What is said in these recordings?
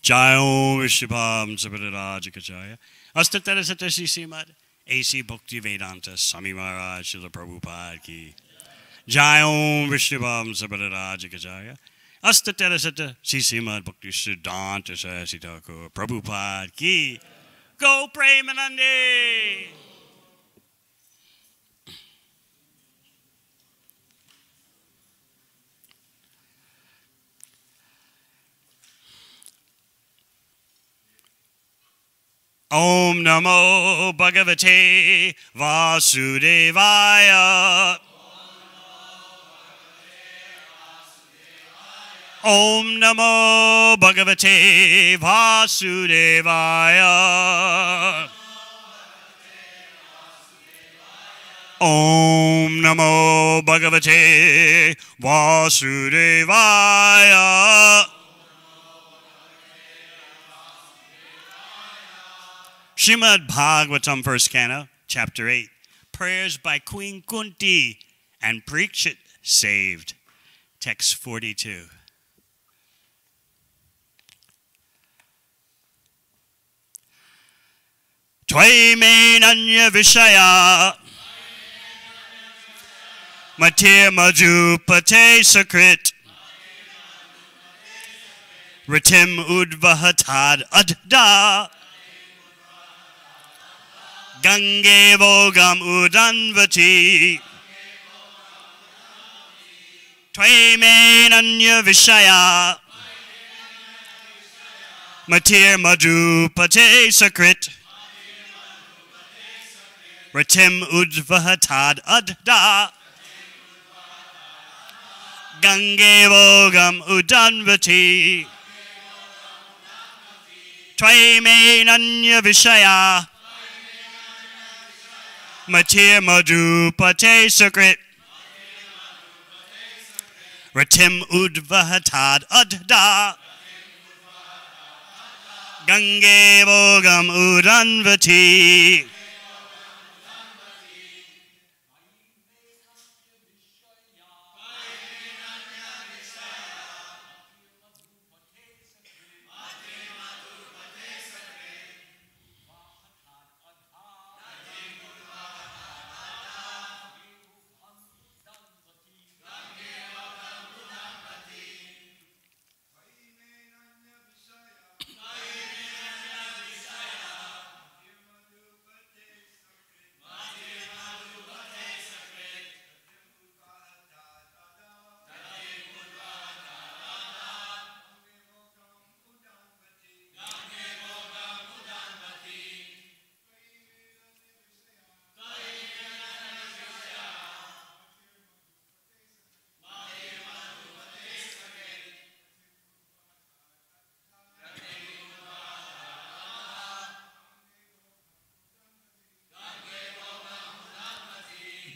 Jayom Vishwabham Sabharajikajaya. Astatara Satasi Simad. A.C. Bhakti Vedanta Swami Maharaj Srila Prabhupada ki. Jayom Vishwabham Sabharajikajaya. Astatara Satasi Simad Bhakti Siddhanta Saraswati Thakur Prabhupada ki. Go Premanande! Om Namo Bhagavate Vasudevaya. Om Namo Bhagavate Vasudevaya. Om Namo Bhagavate Vasudevaya. Srimad Bhagavatam, first canto, chapter 8. Prayers by Queen Kunti and Parikshit saved. Text 42. Twaime nanya vishaya matir majupate sakrit ritim udvahatad adda Gange Vogam Udanvati Twaime Nanya Vishaya Matir Madhupate Sakrit Ratim Udvahatad Adda Gange Vogam Udanvati Twaime Nanya Vishaya Matir Madhupate Sakrit Ratim Udvahatad Adda Gange Vogam Udanvati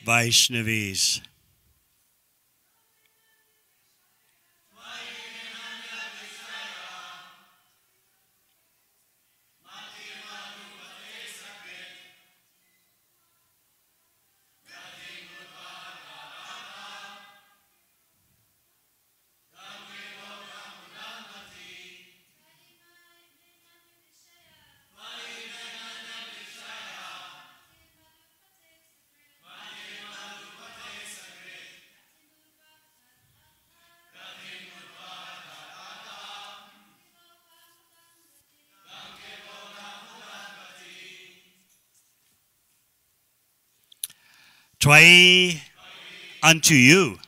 Vaishnavis. Twai unto you,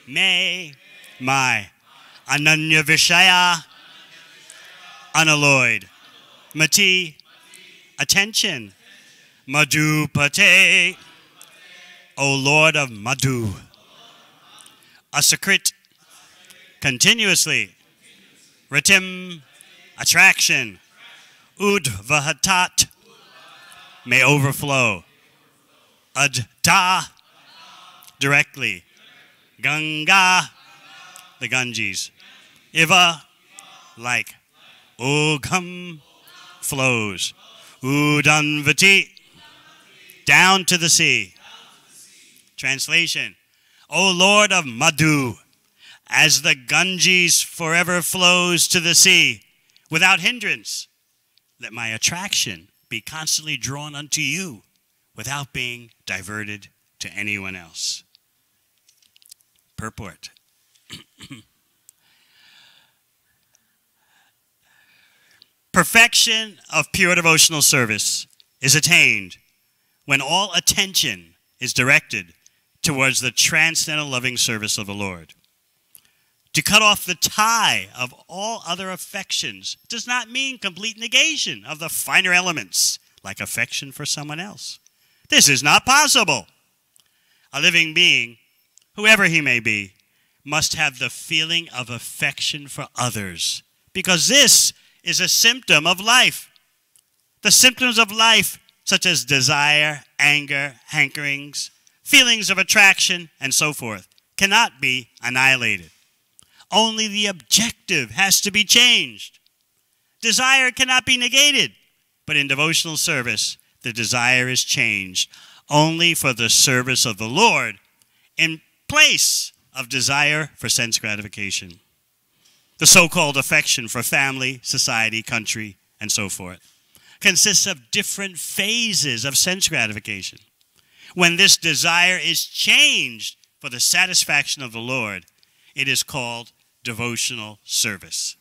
may my Ananya Vishaya, unalloyed, Mati, attention, Madhupate, O Lord of Madhu, Asakrit, continuously, Ritim, attraction, Udvahatat, may overflow, Adda, directly, Ganga, the Ganges, Iva, like, Ugam, flows, Udanvati, down to the sea. Translation, O Lord of Madhu, as the Ganges forever flows to the sea, without hindrance. Let my attraction be constantly drawn unto you without being diverted to anyone else. Purport. Perfection of pure devotional service is attained when all attention is directed towards the transcendental loving service of the Lord. To cut off the tie of all other affections does not mean complete negation of the finer elements, like affection for someone else. This is not possible. A living being, whoever he may be, must have the feeling of affection for others, because this is a symptom of life. The symptoms of life, such as desire, anger, hankerings, feelings of attraction, and so forth, cannot be annihilated. Only the objective has to be changed. Desire cannot be negated, but in devotional service, the desire is changed only for the service of the Lord in place of desire for sense gratification. The so-called affection for family, society, country, and so forth consists of different phases of sense gratification. When this desire is changed for the satisfaction of the Lord, it is called devotional service.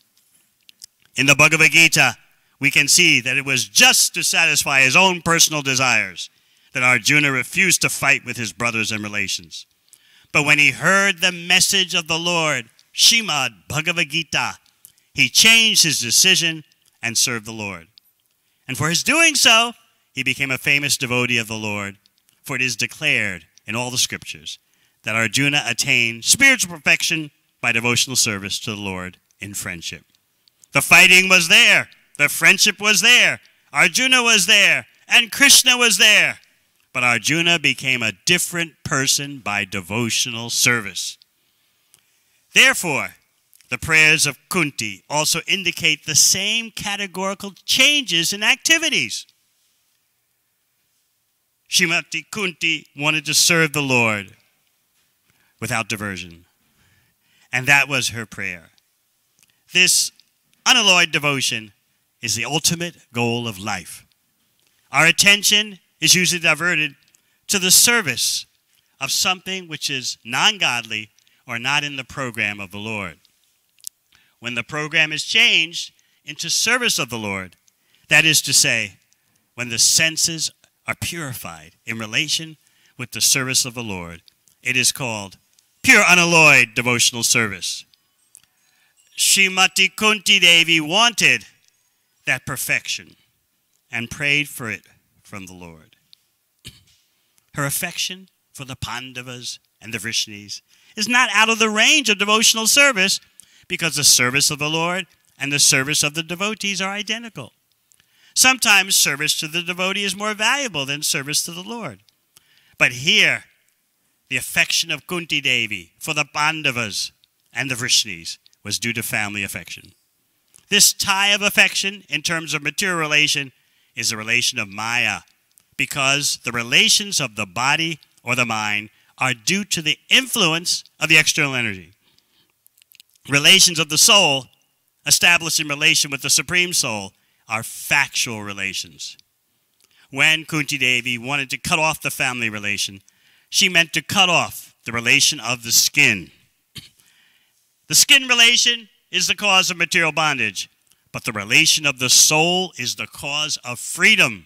In the Bhagavad Gita, we can see that it was just to satisfy his own personal desires that Arjuna refused to fight with his brothers and relations. But when he heard the message of the Lord, Srimad Bhagavad Gita, he changed his decision and served the Lord. And for his doing so, he became a famous devotee of the Lord, for it is declared in all the scriptures that Arjuna attained spiritual perfection by devotional service to the Lord in friendship. The fighting was there. The friendship was there. Arjuna was there. And Krishna was there. But Arjuna became a different person by devotional service. Therefore, the prayers of Kunti also indicate the same categorical changes in activities. Srimati Kunti wanted to serve the Lord without diversion. And that was her prayer. This unalloyed devotion is the ultimate goal of life. Our attention is usually diverted to the service of something which is non-godly or not in the program of the Lord. When the program is changed into service of the Lord, that is to say, when the senses are purified in relation with the service of the Lord, it is called pure unalloyed devotional service. Srimati Kunti Devi wanted that perfection and prayed for it from the Lord. Her affection for the Pandavas and the Vrishnis is not out of the range of devotional service because the service of the Lord and the service of the devotees are identical. Sometimes service to the devotee is more valuable than service to the Lord. But here, the affection of Kunti Devi for the Pandavas and the Vrishnis was due to family affection. This tie of affection in terms of material relation is a relation of Maya, because the relations of the body or the mind are due to the influence of the external energy. Relations of the soul, established in relation with the Supreme Soul, are factual relations. When Kunti Devi wanted to cut off the family relation, she meant to cut off the relation of the skin. The skin relation is the cause of material bondage, but the relation of the soul is the cause of freedom.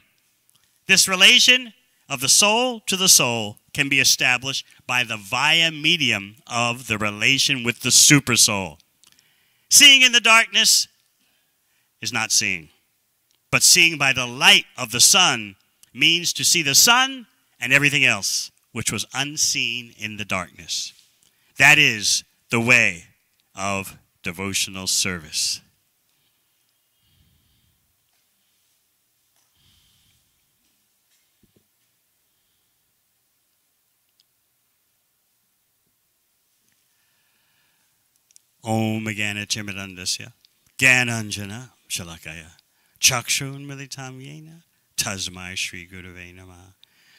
This relation of the soul to the soul can be established by the via medium of the relation with the supersoul. Seeing in the darkness is not seeing, but seeing by the light of the sun means to see the sun and everything else which was unseen in the darkness. That is the way of devotional service. Om Gyanatimirandasya Gyananjana Shalakaya Chakshun Militam Yena Tasmai Shri Gurave Namah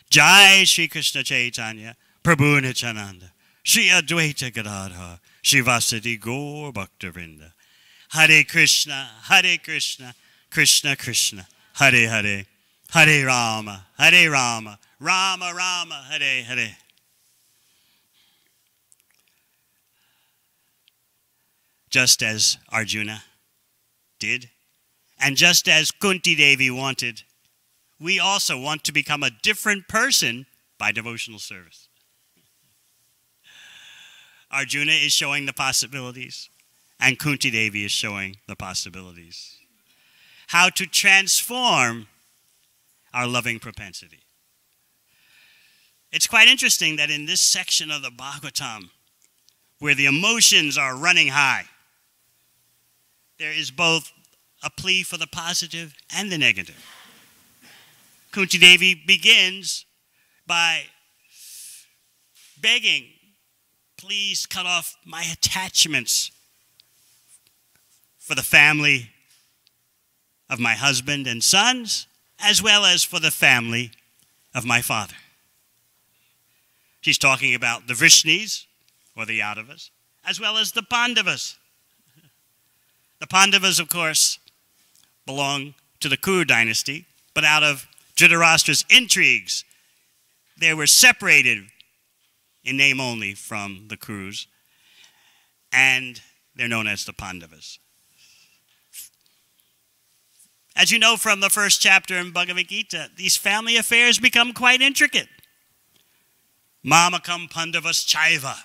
Jai Shri Krishna Chaitanya Prabhu Nityananda Shri Advaita Gadadhar Shri Vasadi Gaur Bhaktavinda Hare Krishna, Krishna Krishna, Hare Hare, Hare Rama, Rama Rama, Hare Hare. Just as Arjuna did, and just as Kunti Devi wanted, we also want to become a different person by devotional service. Arjuna is showing the possibilities, and Kunti Devi is showing the possibilities. How to transform our loving propensity. It's quite interesting that in this section of the Bhagavatam, where the emotions are running high, there is both a plea for the positive and the negative. Kunti Devi begins by begging, please cut off my attachments for the family of my husband and sons, as well as for the family of my father. She's talking about the Vrishnis, or the Yadavas, as well as the Pandavas. The Pandavas, of course, belong to the Kuru dynasty, but out of Dhritarashtra's intrigues, they were separated in name only from the Kurus, and they're known as the Pandavas. As you know from the first chapter in Bhagavad Gita, these family affairs become quite intricate. Mamakam Pandavas Chaiva.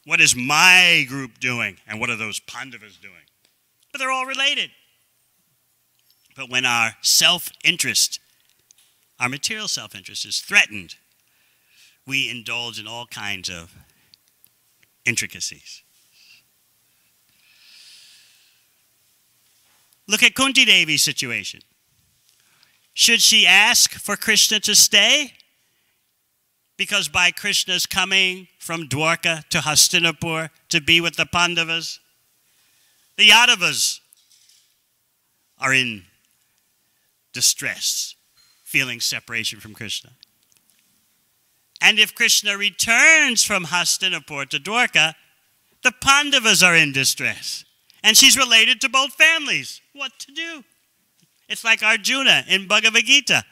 What is my group doing, and what are those Pandavas doing? But they're all related. But when our self-interest, our material self-interest is threatened, we indulge in all kinds of intricacies. Look at Kunti Devi's situation. Should she ask for Krishna to stay? Because by Krishna's coming from Dwarka to Hastinapur to be with the Pandavas, the Yadavas are in distress, feeling separation from Krishna. And if Krishna returns from Hastinapur to Dwarka, the Pandavas are in distress. And she's related to both families. What to do? It's like Arjuna in Bhagavad Gita.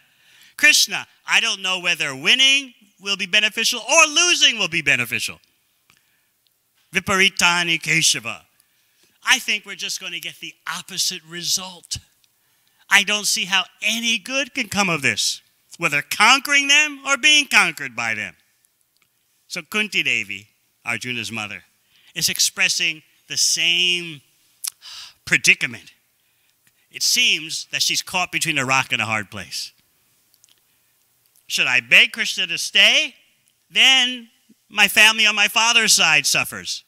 Krishna, I don't know whether winning will be beneficial or losing will be beneficial. Viparitani Keshava. I think we're just going to get the opposite result. I don't see how any good can come of this, whether conquering them or being conquered by them. So Kunti Devi, Arjuna's mother, is expressing the same predicament. It seems that she's caught between a rock and a hard place. Should I beg Krishna to stay? Then my family on my father's side suffers.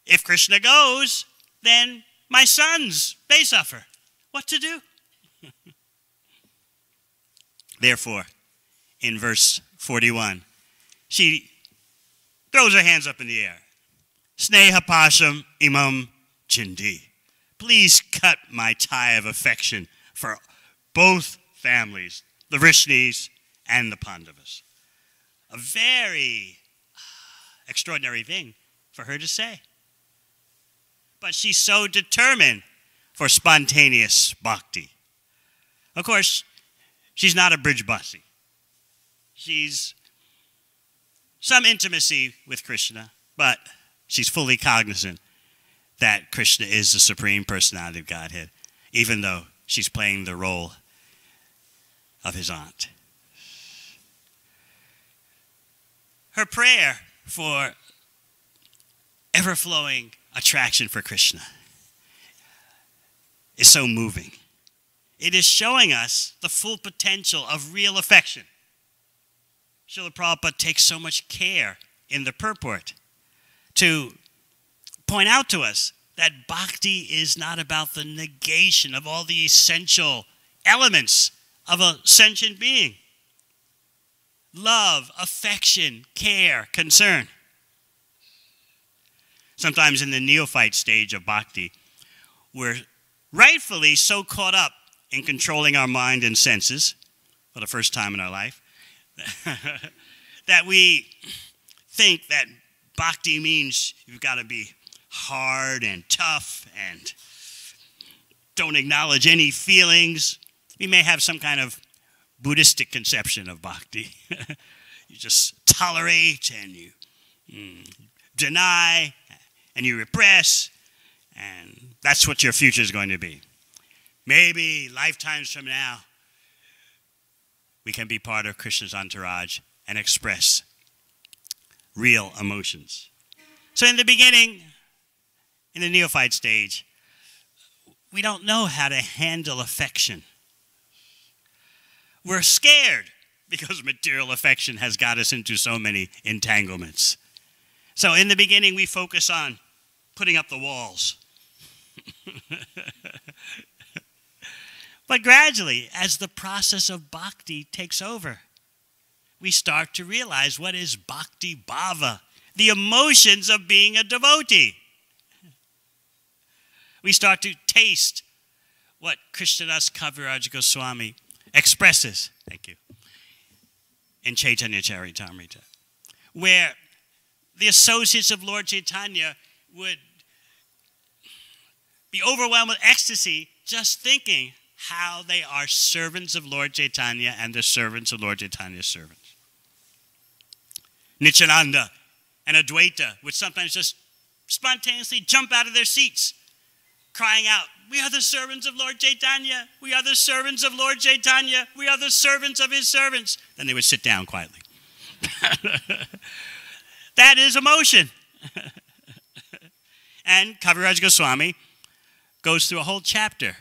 If Krishna goes, then my sons, they suffer. What to do? Therefore, in verse 41, she throws her hands up in the air. Sneha pasham imam chindi. Please cut my tie of affection for both families, the Vrishnis and the Pandavas. A very extraordinary thing for her to say. But she's so determined for spontaneous bhakti. Of course, she's not a Brijbasi. She's some intimacy with Krishna, but she's fully cognizant that Krishna is the Supreme Personality of Godhead, even though she's playing the role of his aunt. Her prayer for ever-flowing attraction for Krishna is so moving. It is showing us the full potential of real affection. Srila Prabhupada takes so much care in the Purport to point out to us that bhakti is not about the negation of all the essential elements of a sentient being. Love, affection, care, concern. Sometimes in the neophyte stage of bhakti, we're rightfully so caught up in controlling our mind and senses for the first time in our life that we think that bhakti means you've got to be hard and tough and don't acknowledge any feelings. We may have some kind of Buddhistic conception of bhakti. You just tolerate and you deny and you repress, and that's what your future is going to be. Maybe lifetimes from now, we can be part of Krishna's entourage and express real emotions. So in the beginning, in the neophyte stage, we don't know how to handle affection. We're scared because material affection has got us into so many entanglements. So in the beginning, we focus on putting up the walls. But gradually, as the process of bhakti takes over, we start to realize what is bhakti bhava, the emotions of being a devotee. We start to taste what Krishnadas Kaviraj Goswami expresses, thank you, in Chaitanya Charitamrita, where the associates of Lord Chaitanya would be overwhelmed with ecstasy just thinking how they are servants of Lord Chaitanya and the servants of Lord Chaitanya's servants. Nityananda and Advaita would sometimes just spontaneously jump out of their seats, crying out, "We are the servants of Lord Chaitanya. We are the servants of Lord Chaitanya. We are the servants of his servants." Then they would sit down quietly. That is emotion. And Kaviraj Goswami goes through a whole chapter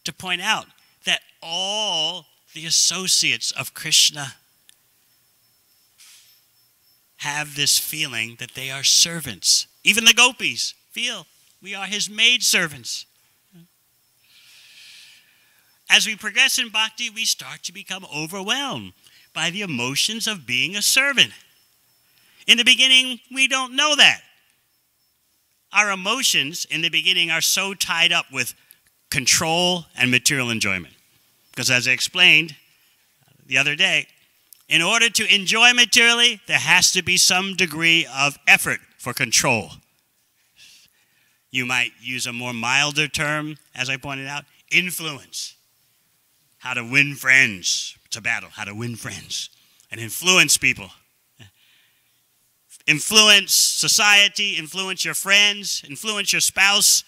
to point out that all the associates of Krishna have this feeling that they are servants. Even the gopis feel we are his maidservants. As we progress in bhakti, we start to become overwhelmed by the emotions of being a servant. In the beginning, we don't know that. Our emotions in the beginning are so tied up with control and material enjoyment. Because as I explained the other day, in order to enjoy materially, there has to be some degree of effort for control. You might use a more milder term, as I pointed out, influence. How to win friends. It's a battle, how to win friends and influence people. Influence society, influence your friends, influence your spouse.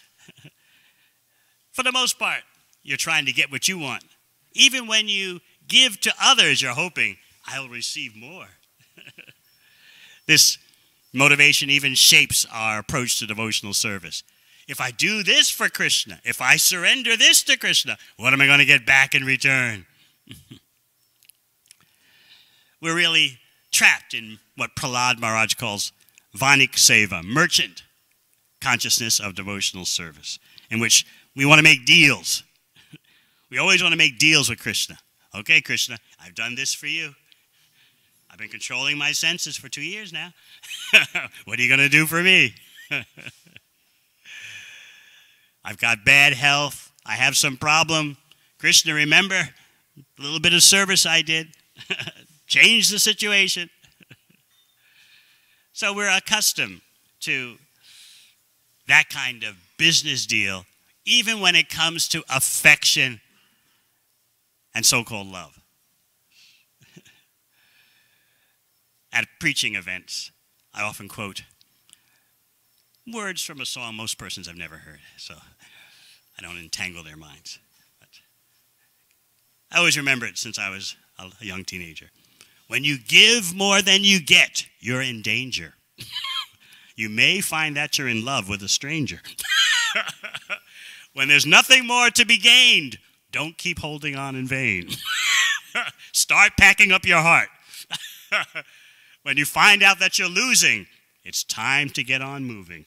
For the most part, you're trying to get what you want. Even when you give to others, you're hoping, I'll receive more. This motivation even shapes our approach to devotional service. If I do this for Krishna, if I surrender this to Krishna, what am I going to get back in return? We're really trapped in what Prahlad Maharaj calls Vanik Seva, merchant consciousness of devotional service, in which we want to make deals. We always want to make deals with Krishna. Okay, Krishna, I've done this for you. I've been controlling my senses for 2 years now. What are you going to do for me? I've got bad health. I have some problem. Krishna, remember a little bit of service I did? Change the situation. So we're accustomed to that kind of business deal, even when it comes to affection and so-called love. At preaching events, I often quote words from a song most persons have never heard, so I don't entangle their minds. But I always remember it since I was a young teenager. When you give more than you get, you're in danger. You may find that you're in love with a stranger. When there's nothing more to be gained, don't keep holding on in vain. Start packing up your heart. When you find out that you're losing, it's time to get on moving.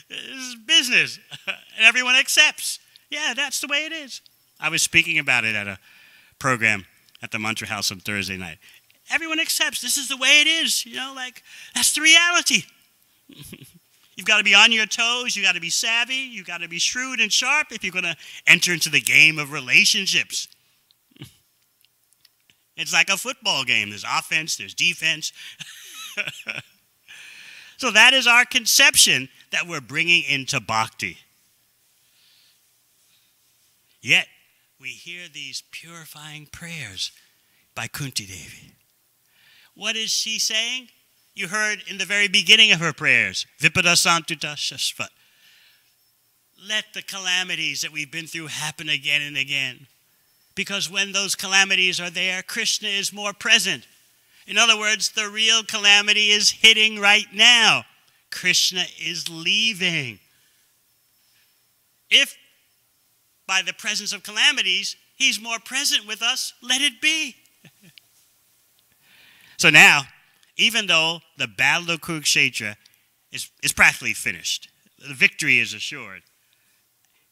This is business, and everyone accepts. Yeah, that's the way it is. I was speaking about it at a program at the Mantra House on Thursday night. Everyone accepts this is the way it is. You know, like, that's the reality. You've got to be on your toes. You've got to be savvy. You've got to be shrewd and sharp if you're going to enter into the game of relationships. It's like a football game. There's offense, there's defense. So that is our conception that we're bringing into bhakti. Yet, we hear these purifying prayers by Kunti Devi. What is she saying? You heard in the very beginning of her prayers, Vipada Santuta Shashvat. Let the calamities that we've been through happen again and again. Because when those calamities are there, Krishna is more present. In other words, the real calamity is hitting right now. Krishna is leaving. If by the presence of calamities, he's more present with us, let it be. So now, even though the battle of Kurukshetra is practically finished, the victory is assured,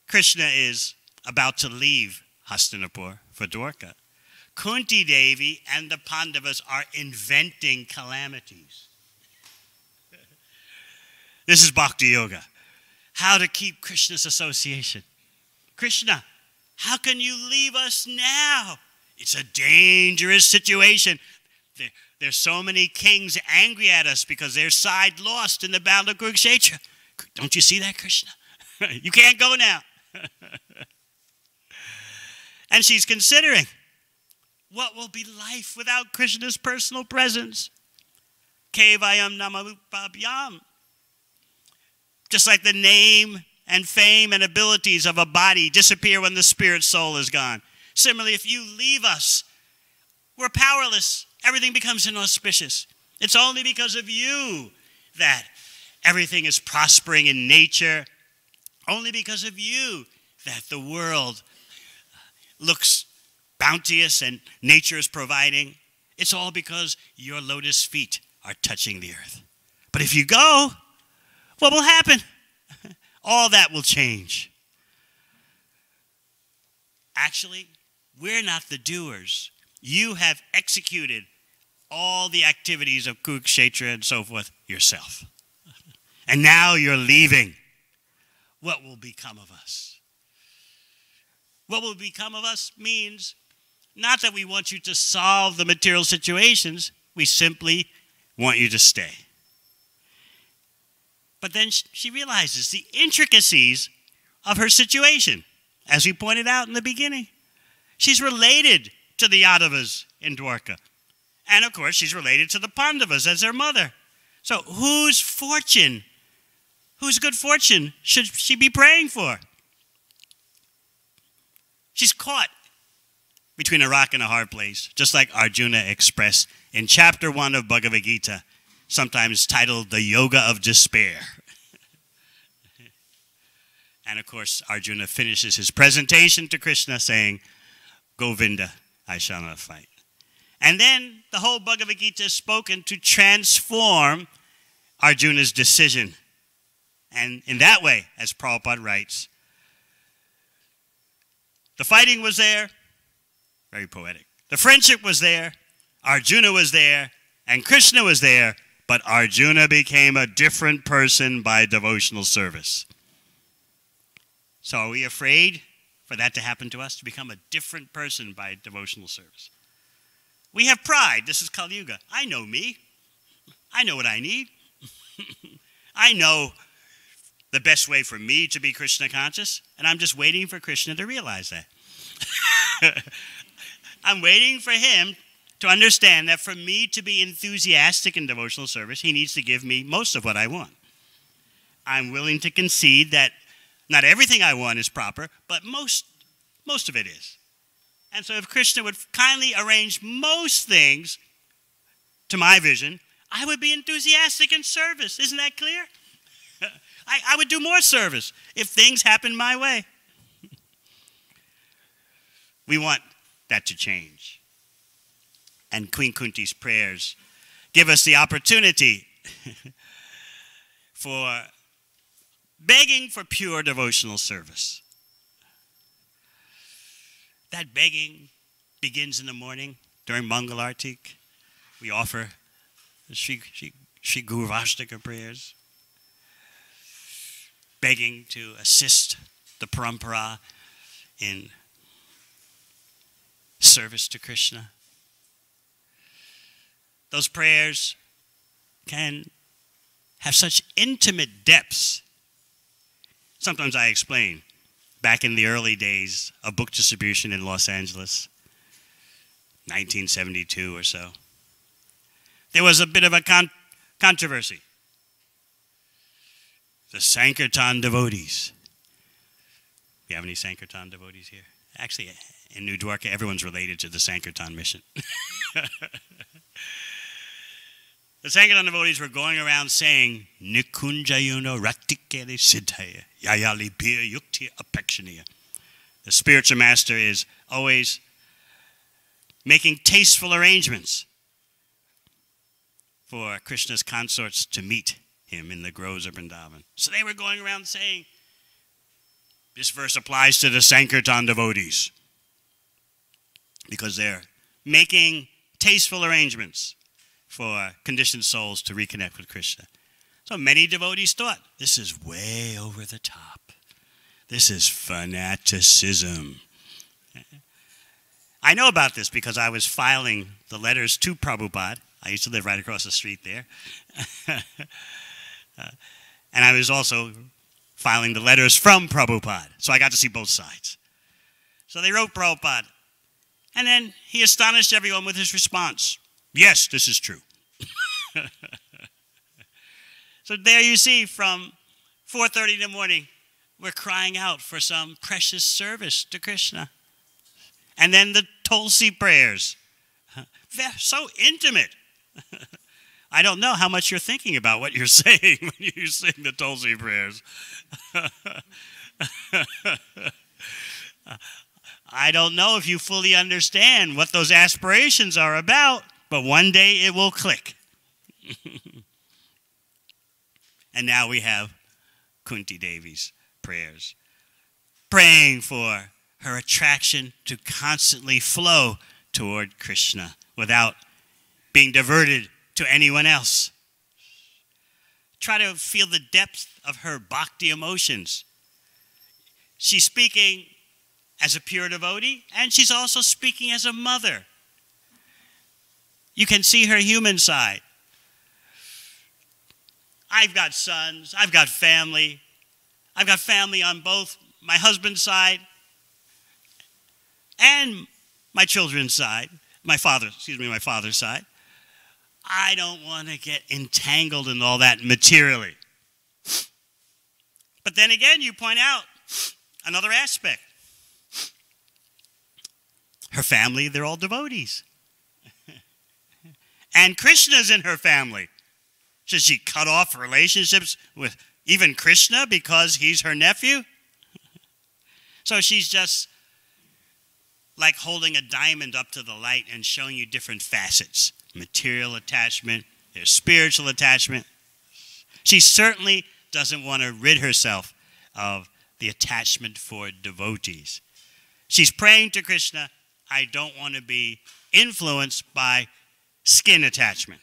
Krishna is about to leave Hastinapur for Dwarka. Kunti Devi and the Pandavas are inventing calamities. This is Bhakti Yoga. How to keep Krishna's association. Krishna, how can you leave us now? It's a dangerous situation. There's so many kings angry at us because their side lost in the battle of Kurukshetra. Don't you see that, Krishna? You can't go now. And she's considering, what will be life without Krishna's personal presence? Kevayam namavupabhyam. Just like the name and fame and abilities of a body disappear when the spirit soul is gone. Similarly, if you leave us, we're powerless. Everything becomes inauspicious. It's only because of you that everything is prospering in nature. Only because of you that the world looks bounteous and nature is providing. It's all because your lotus feet are touching the earth. But if you go, what will happen? All that will change. Actually, we're not the doers. You have executed all the activities of Kurukshetra and so forth yourself. And now you're leaving. What will become of us? What will become of us means not that we want you to solve the material situations. We simply want you to stay. But then she realizes the intricacies of her situation. As we pointed out in the beginning, she's related to the Yadavas in Dwarka. And of course, she's related to the Pandavas as their mother. So whose good fortune should she be praying for? She's caught between a rock and a hard place, just like Arjuna expressed in chapter 1 of Bhagavad Gita, sometimes titled The Yoga of Despair. And of course, Arjuna finishes his presentation to Krishna saying, Govinda, I shall not fight. And then the whole Bhagavad Gita is spoken to transform Arjuna's decision. And in that way, as Prabhupada writes, the fighting was there, very poetic. The friendship was there, Arjuna was there, and Krishna was there, but Arjuna became a different person by devotional service. So are we afraid for that to happen to us, to become a different person by devotional service? We have pride. This is Kali Yuga. I know me. I know what I need. I know the best way for me to be Krishna conscious, and I'm just waiting for Krishna to realize that. I'm waiting for him to understand that for me to be enthusiastic in devotional service, he needs to give me most of what I want. I'm willing to concede that not everything I want is proper, but most of it is. And so if Krishna would kindly arrange most things to my vision, I would be enthusiastic in service. Isn't that clear? I would do more service if things happen my way. We want that to change. And Queen Kunti's prayers give us the opportunity for begging for pure devotional service. That begging begins in the morning during Mangal Artik. We offer the Shri Gurvastika prayers, begging to assist the parampara in service to Krishna. Those prayers can have such intimate depths. Sometimes I explain, back in the early days of book distribution in Los Angeles, 1972 or so, there was a bit of a controversy. The Sankirtan devotees. Do you have any Sankirtan devotees here? Actually, in New Dwarka, everyone's related to the Sankirtan mission. The Sankirtan devotees were going around saying, Nikunjayuno Ratikere Siddhaya, Yayali Bir Yukti Apekshaniya. The spiritual master is always making tasteful arrangements for Krishna's consorts to meet him in the groves of Vrindavan. So they were going around saying, this verse applies to the Sankirtan devotees because they're making tasteful arrangements for conditioned souls to reconnect with Krishna. So many devotees thought, this is way over the top. This is fanaticism. I know about this because I was filing the letters to Prabhupada. I used to live right across the street there. And I was also filing the letters from Prabhupada. So I got to see both sides. So they wrote Prabhupada. And then he astonished everyone with his response. Yes, this is true. So there you see, from 4:30 in the morning, we're crying out for some precious service to Krishna. And then the Tulsi prayers. They're so intimate. I don't know how much you're thinking about what you're saying when you sing the Tulsi prayers. I don't know if you fully understand what those aspirations are about, but one day it will click. And now we have Kunti Devi's prayers, praying for her attraction to constantly flow toward Krishna without being diverted to anyone else. Try to feel the depth of her bhakti emotions. She's speaking as a pure devotee, and she's also speaking as a mother. You can see her human side. I've got sons, I've got family. I've got family on both my husband's side and my children's side, my father's side. I don't want to get entangled in all that materially. But then again, you point out another aspect. Her family, they're all devotees. And Krishna's in her family. Should she cut off relationships with even Krishna because he's her nephew? So she's just like holding a diamond up to the light and showing you different facets. Material attachment, there's spiritual attachment. She certainly doesn't want to rid herself of the attachment for devotees. She's praying to Krishna, I don't want to be influenced by skin attachment.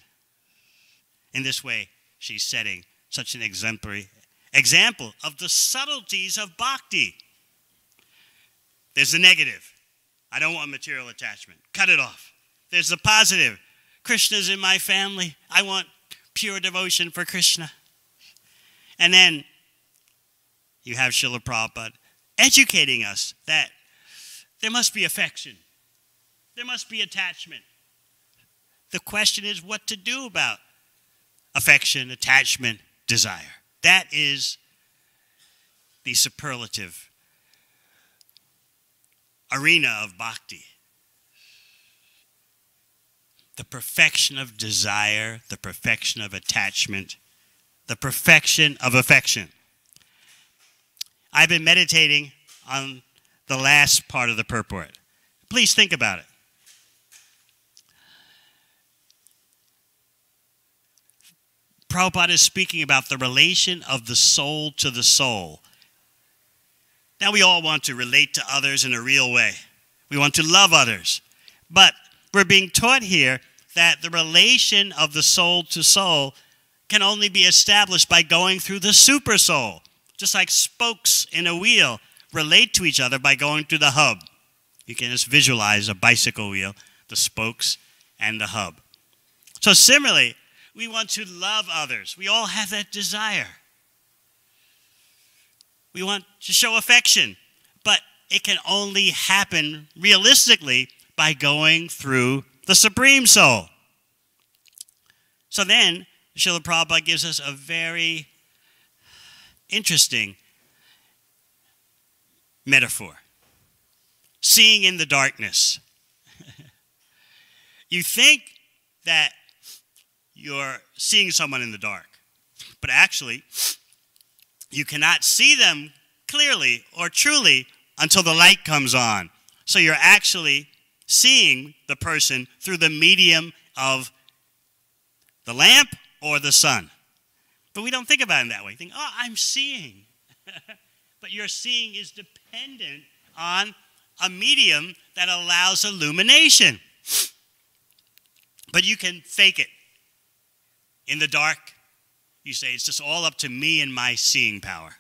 In this way, she's setting such an exemplary example of the subtleties of bhakti. There's the negative. I don't want material attachment. Cut it off. There's the positive. Krishna's in my family. I want pure devotion for Krishna. And then you have Srila Prabhupada educating us that there must be affection. There must be attachment. The question is what to do about affection, attachment, desire. That is the superlative arena of bhakti. The perfection of desire, the perfection of attachment, the perfection of affection. I've been meditating on the last part of the purport. Please think about it. Prabhupada is speaking about the relation of the soul to the soul. Now we all want to relate to others in a real way. We want to love others. But we're being taught here that the relation of the soul to soul can only be established by going through the super soul. Just like spokes in a wheel relate to each other by going through the hub. You can just visualize a bicycle wheel, the spokes and the hub. So similarly, We want to love others. We all have that desire. We want to show affection. But it can only happen realistically by going through the Supreme Soul. So then, Srila Prabhupada gives us a very interesting metaphor. Seeing in the darkness. You think that you're seeing someone in the dark, but actually, you cannot see them clearly or truly until the light comes on. So you're actually seeing the person through the medium of the lamp or the sun. But we don't think about it that way. We think, oh, I'm seeing. But your seeing is dependent on a medium that allows illumination. But you can fake it. In the dark, you say, it's just all up to me and my seeing power.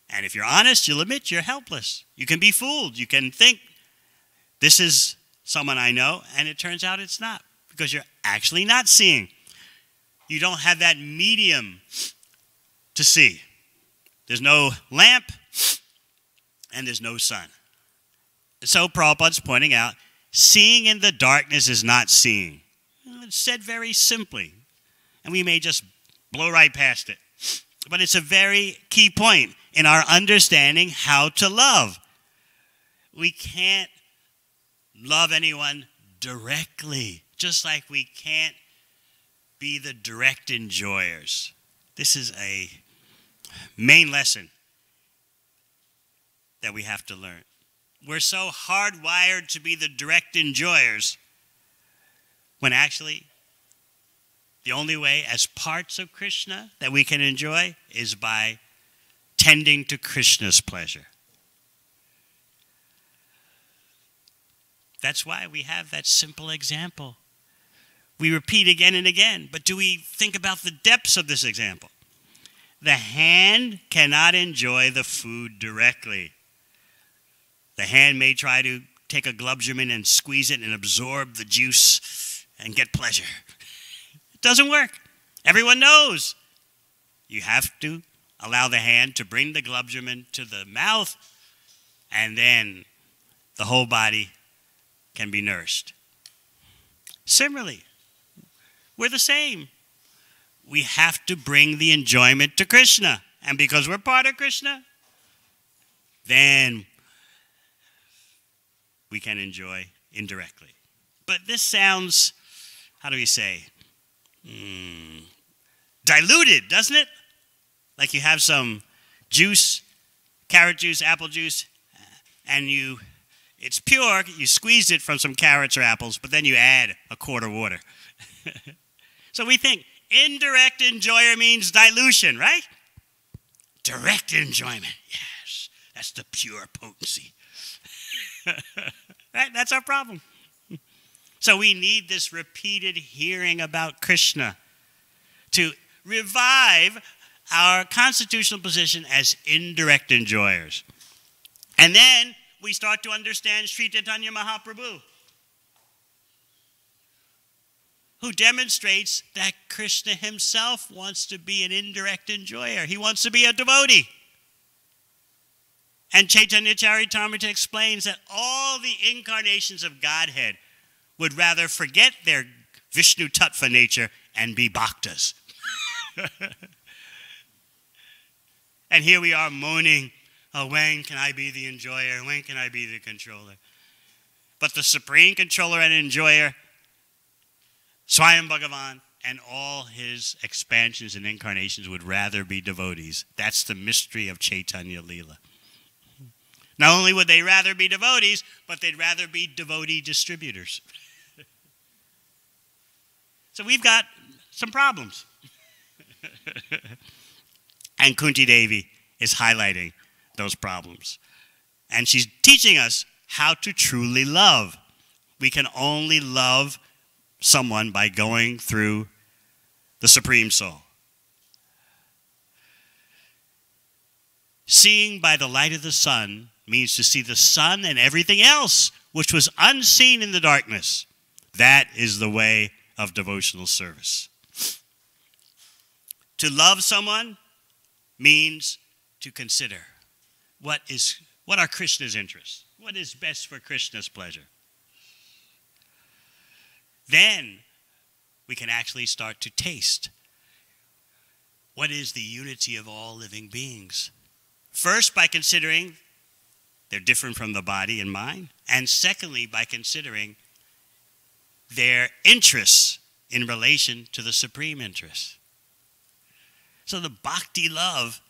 And if you're honest, you'll admit you're helpless. You can be fooled. You can think, this is someone I know, and it turns out it's not, because you're actually not seeing. You don't have that medium to see. There's no lamp, and there's no sun. So Prabhupada's pointing out, seeing in the darkness is not seeing. It's said very simply, and we may just blow right past it. But it's a very key point in our understanding how to love. We can't love anyone directly, just like we can't be the direct enjoyers. This is a main lesson that we have to learn. We're so hardwired to be the direct enjoyers when actually the only way as parts of Krishna that we can enjoy is by tending to Krishna's pleasure. That's why we have that simple example. We repeat again and again, but do we think about the depths of this example? The hand cannot enjoy the food directly. The hand may try to take a globulin and squeeze it and absorb the juice and get pleasure. It doesn't work. Everyone knows. You have to allow the hand to bring the globulin to the mouth, and then the whole body can be nourished. Similarly, we're the same. We have to bring the enjoyment to Krishna. And because we're part of Krishna, then we can enjoy indirectly. But this sounds, how do we say, diluted, doesn't it? Like you have some juice, carrot juice, apple juice, and it's pure, you squeeze it from some carrots or apples, but then you add a quart of water. So we think indirect enjoyer means dilution, right? Direct enjoyment, yes, that's the pure potency. Right? That's our problem. So we need this repeated hearing about Krishna to revive our constitutional position as indirect enjoyers. And then we start to understand Sri Chaitanya Mahaprabhu, who demonstrates that Krishna himself wants to be an indirect enjoyer. He wants to be a devotee. And Chaitanya Charitamrita explains that all the incarnations of Godhead would rather forget their Vishnu Tattva nature and be bhaktas. And here we are moaning, oh, when can I be the enjoyer? When can I be the controller? But the supreme controller and enjoyer, Swayam Bhagavan, and all his expansions and incarnations would rather be devotees. That's the mystery of Chaitanya Leela. Not only would they rather be devotees, but they'd rather be devotee distributors. So we've got some problems. And Kunti Devi is highlighting those problems. And she's teaching us how to truly love. We can only love someone by going through the Supreme Soul. Seeing by the light of the sun means to see the sun and everything else which was unseen in the darkness. That is the way of devotional service. To love someone means to consider what are Krishna's interests? What is best for Krishna's pleasure? Then we can actually start to taste what is the unity of all living beings. First, by considering they're different from the body and mind, and secondly, by considering their interests in relation to the supreme interest. So the bhakti love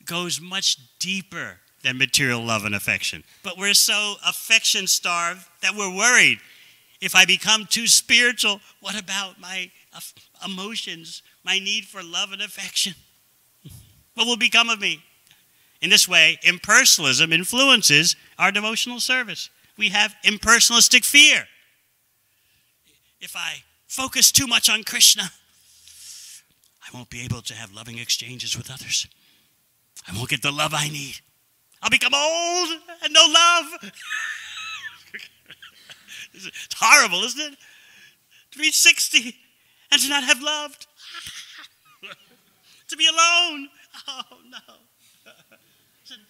goes much deeper than material love and affection. But we're so affection-starved that we're worried. If I become too spiritual, what about my emotions, my need for love and affection? What will become of me? In this way, impersonalism influences our devotional service. We have impersonalistic fear. If I focus too much on Krishna, I won't be able to have loving exchanges with others. I won't get the love I need. I'll become old and no love. It's horrible, isn't it? To reach 60 and to not have loved. To be alone. Oh, no.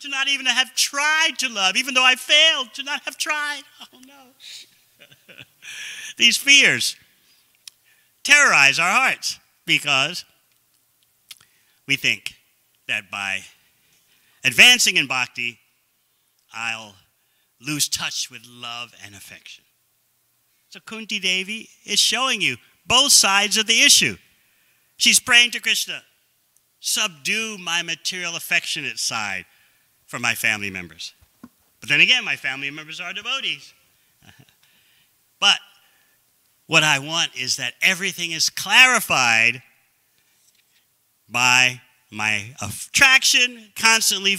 To not even have tried to love, even though I failed, to not have tried. Oh, no. These fears terrorize our hearts because we think that by advancing in bhakti, I'll lose touch with love and affection. So Kunti Devi is showing you both sides of the issue. She's praying to Krishna, subdue my material affectionate side for my family members. But then again, my family members are devotees. But what I want is that everything is clarified by my attraction constantly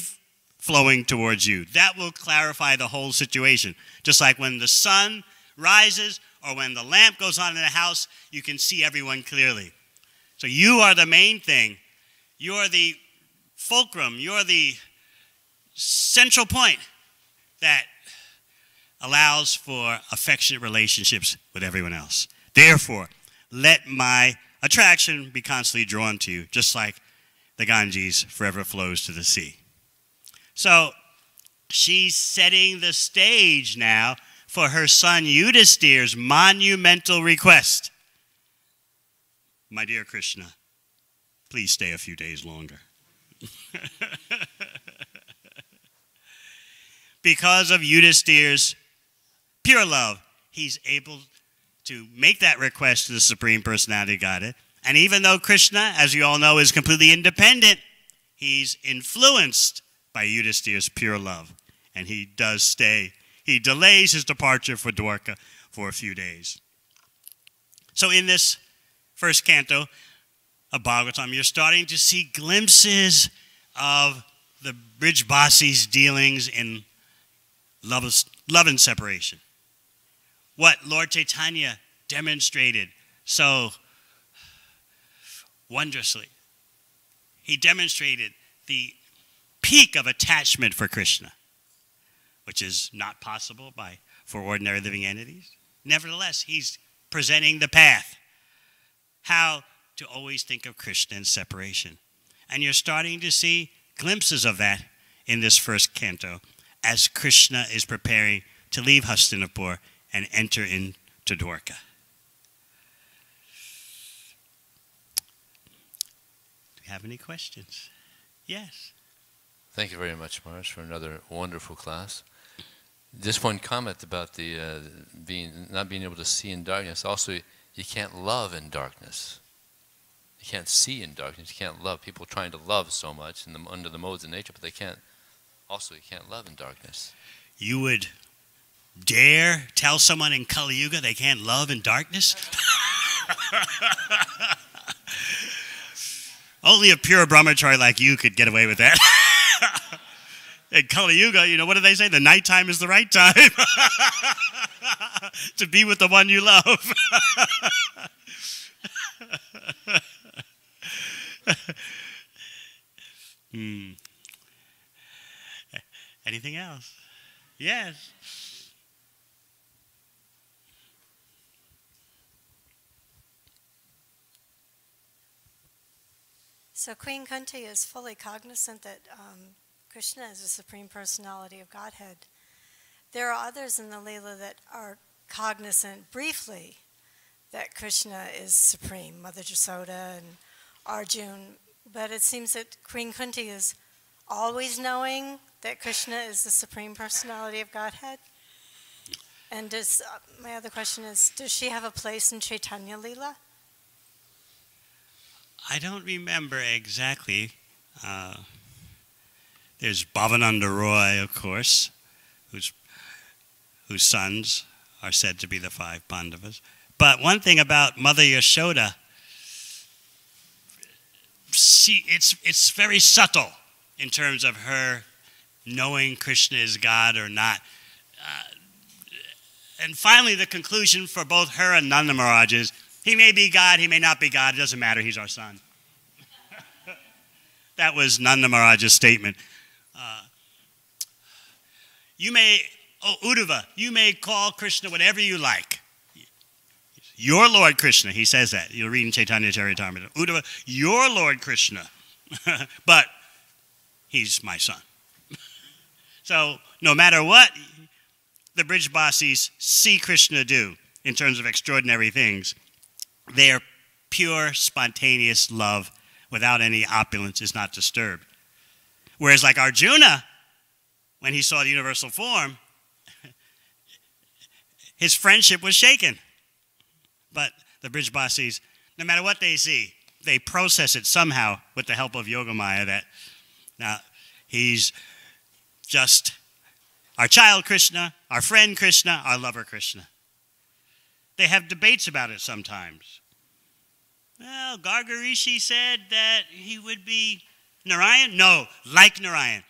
flowing towards you. That will clarify the whole situation. Just like when the sun rises or when the lamp goes on in the house, you can see everyone clearly. So you are the main thing. You're the fulcrum. You're the central point that allows for affectionate relationships with everyone else. Therefore, let my attraction be constantly drawn to you, just like the Ganges forever flows to the sea. So she's setting the stage now for her son Yudhishthir's monumental request. My dear Krishna, please stay a few days longer. Because of Yudhishthir's pure love, he's able to make that request to the Supreme Personality of Godhead. And even though Krishna, as you all know, is completely independent, he's influenced by Yudhishthir's pure love. And he does stay. He delays his departure for Dwarka for a few days. So in this first canto of Bhagavatam, you're starting to see glimpses of the Brijbasi's dealings in love and separation. What Lord Chaitanya demonstrated so wondrously. He demonstrated the peak of attachment for Krishna, which is not possible for ordinary living entities. Nevertheless, he's presenting the path, how to always think of Krishna in separation. And you're starting to see glimpses of that in this first canto as Krishna is preparing to leave Hastinapur and enter into Dwarka. Do you have any questions? Yes. Thank you very much, Maharaj, for another wonderful class. Just one comment about the not being able to see in darkness. Also, you can't love in darkness. You can't see in darkness. You can't love. People trying to love so much under the modes of nature, but they can't. Also, you can't love in darkness. You would dare tell someone in Kali Yuga they can't love in darkness? Only a pure brahmachari like you could get away with that. In Kali Yuga, what do they say? The nighttime is the right time to be with the one you love. Anything else? Yes. So Queen Kunti is fully cognizant that Krishna is the Supreme Personality of Godhead. There are others in the Leela that are cognizant briefly that Krishna is supreme, Mother Jasoda and Arjun, but it seems that Queen Kunti is always knowing that Krishna is the Supreme Personality of Godhead. And my other question is, does she have a place in Chaitanya Leela? I don't remember exactly. There's Bhavananda Roy, of course, whose sons are said to be the 5 Pandavas. But one thing about Mother Yashoda, it's very subtle in terms of her knowing Krishna is God or not. And finally, the conclusion for both her and Nanda Maharaj is, he may be God, he may not be God, it doesn't matter, he's our son. That was Nanda Maharaj's statement. Uddhava, you may call Krishna whatever you like. Your Lord Krishna, he says that. You'll read in Chaitanya Charitamrita. Uddhava, your Lord Krishna, but he's my son. So no matter what the Brijbasis see Krishna do in terms of extraordinary things, their pure, spontaneous love without any opulence is not disturbed. Whereas like Arjuna, when he saw the universal form, his friendship was shaken. But the Brijbasis, no matter what they see, they process it somehow with the help of Yogamaya that now he's just our child Krishna, our friend Krishna, our lover Krishna. They have debates about it sometimes. Well, Gargarishi said that he would be Narayan. No, like Narayan.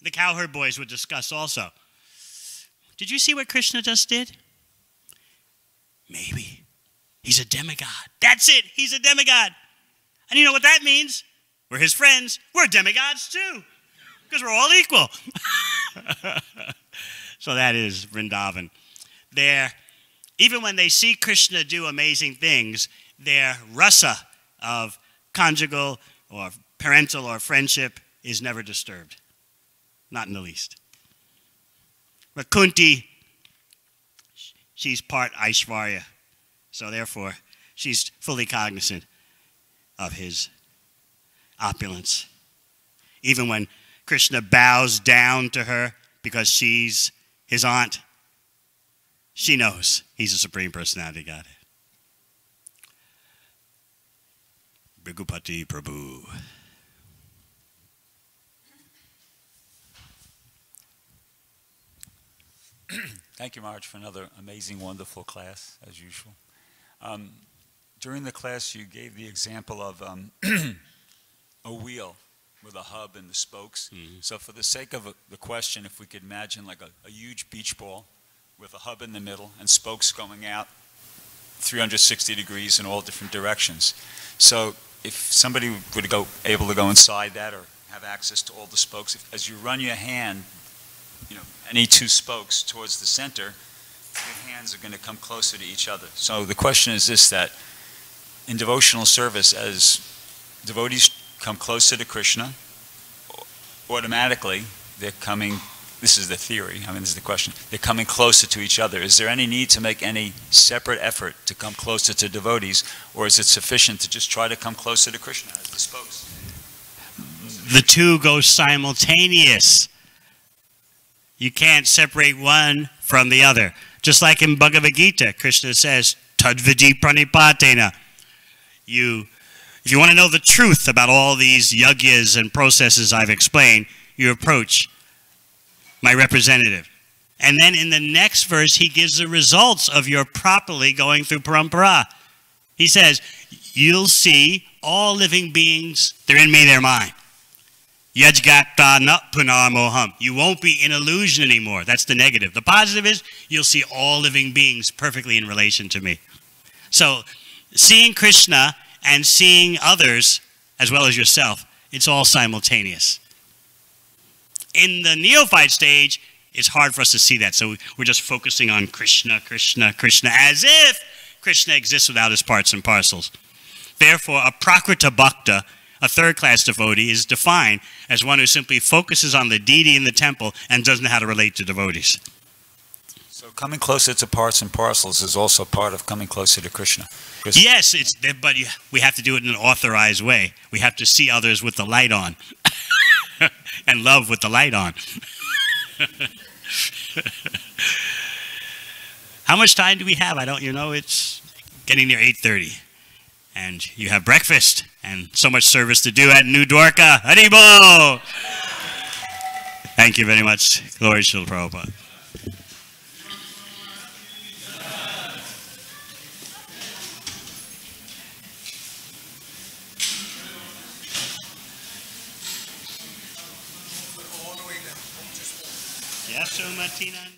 The cowherd boys would discuss also. Did you see what Krishna just did? Maybe. He's a demigod. That's it. He's a demigod. And you know what that means? We're his friends. We're demigods too. Because we're all equal. So that is Vrindavan. Even when they see Krishna do amazing things, their rasa of conjugal or parental or friendship is never disturbed. Not in the least. But Kunti, she's part Aishvarya. So therefore, she's fully cognizant of his opulence. Even when Krishna bows down to her because she's his aunt, she knows he's a Supreme Personality of Godhead. Bhrigupati Prabhu. Thank you, Maharaj, for another amazing, wonderful class, as usual. During the class, you gave the example of a wheel with a hub and the spokes. So for the sake of the question, if we could imagine like a huge beach ball with a hub in the middle and spokes going out 360 degrees in all different directions. So if somebody would able to go inside that or have access to all the spokes, as you run your hand, any 2 spokes towards the center, your hands are going to come closer to each other. So the question is this, that in devotional service, as devotees come closer to Krishna, automatically they're coming, this is the theory, this is the question, they're coming closer to each other. Is there any need to make any separate effort to come closer to devotees, or is it sufficient to just try to come closer to Krishna as the spokes? The two go simultaneous. You can't separate one from the other. Just like in Bhagavad Gita, Krishna says, Tadvidi pranipatena. If you want to know the truth about all these yagyas and processes I've explained, you approach my representative. And then in the next verse, he gives the results of your properly going through parampara. He says, you'll see all living beings, they're in me, they're mine. Yajgata na punarmoham. You won't be in illusion anymore. That's the negative. The positive is you'll see all living beings perfectly in relation to me. So seeing Krishna and seeing others as well as yourself, it's all simultaneous. In the neophyte stage, it's hard for us to see that. So we're just focusing on Krishna, Krishna, Krishna, as if Krishna exists without his parts and parcels. Therefore, a prakrita bhakta, a third-class devotee, is defined as one who simply focuses on the deity in the temple and doesn't know how to relate to devotees. So coming closer to parts and parcels is also part of coming closer to Krishna. Yes, but we have to do it in an authorized way. We have to see others with the light on and love with the light on. How much time do we have? It's getting near 8:30. And you have breakfast and so much service to do at New Dwarka. Haribol! Thank you very much. Glory to Srila Prabhupada. Yes, Martina.